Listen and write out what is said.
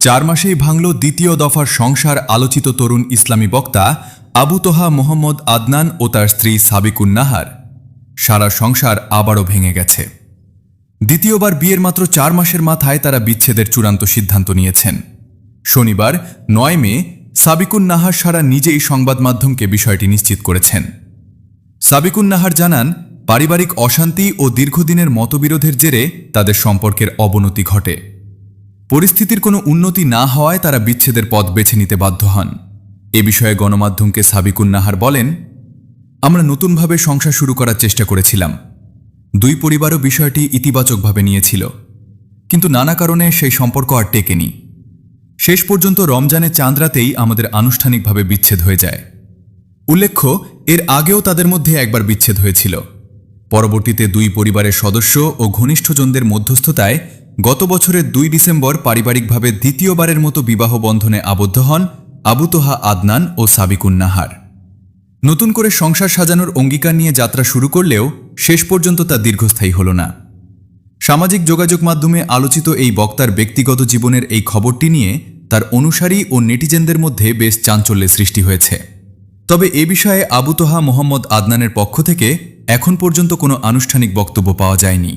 4 মাসেই ভাঙল দ্বিতীয় দফার সংসার আলোচিত তরুণ ইসলামী বক্তা আবু তোহা মোহাম্মদ আদনান ও তার স্ত্রী সাবিকুন নাহার। সারা সংসার আবারও ভেঙে গেছে। দ্বিতীয়বার বিয়ের মাত্র 4 মাসের মাথায় তারা বিচ্ছেদের চূড়ান্ত সিদ্ধান্ত নিয়েছেন। শনিবার 9 মে সাবিকুন নাহার সারা নিজেই সংবাদ মাধ্যমকে বিষয়টি নিশ্চিত করেছেন। সাবিকুন নাহার জানান, পারিবারিক অশান্তি ও দীর্ঘদিনের মতবিরোধের জেরে তাদের সম্পর্কের অবনতি ঘটে। পরিস্থিতির কোনো উন্নতি না হওয়ায় তারা বিচ্ছেদের পথ বেছে নিতে বাধ্য হন। এ বিষয়ে গণমাধ্যমকে সাবিকুন নাহার বলেন, আমরা নতুনভাবে সংসার শুরু করার চেষ্টা করেছিলাম। দুই পরিবারও বিষয়টি ইতিবাচকভাবে নিয়েছিল, কিন্তু নানা কারণে সেই সম্পর্ক আর টেকেনি। শেষ পর্যন্ত রমজানের চাঁদ রাতেই আমাদের আনুষ্ঠানিকভাবে বিচ্ছেদ হয়ে যায়। উল্লেখ্য, এর আগেও তাদের মধ্যে একবার বিচ্ছেদ হয়েছিল। পরবর্তীতে দুই পরিবারের সদস্য ও ঘনিষ্ঠজনদের মধ্যস্থতায় গত বছরের 2 ডিসেম্বর পারিবারিকভাবে দ্বিতীয়বারের মতো বিবাহ বন্ধনে আবদ্ধ হন আবু তোহা আদনান ও সাবিকুন নাহার। নতুন করে সংসার সাজানোর অঙ্গীকার নিয়ে যাত্রা শুরু করলেও শেষ পর্যন্ত তা দীর্ঘস্থায়ী হল না। সামাজিক যোগাযোগ মাধ্যমে আলোচিত এই বক্তার ব্যক্তিগত জীবনের এই খবরটি নিয়ে তার অনুসারী ও নেটিজেনদের মধ্যে বেশ চাঞ্চল্যের সৃষ্টি হয়েছে। তবে এ বিষয়ে আবু তোহা মোহাম্মদ আদনানের পক্ষ থেকে এখন পর্যন্ত কোনো আনুষ্ঠানিক বক্তব্য পাওয়া যায়নি।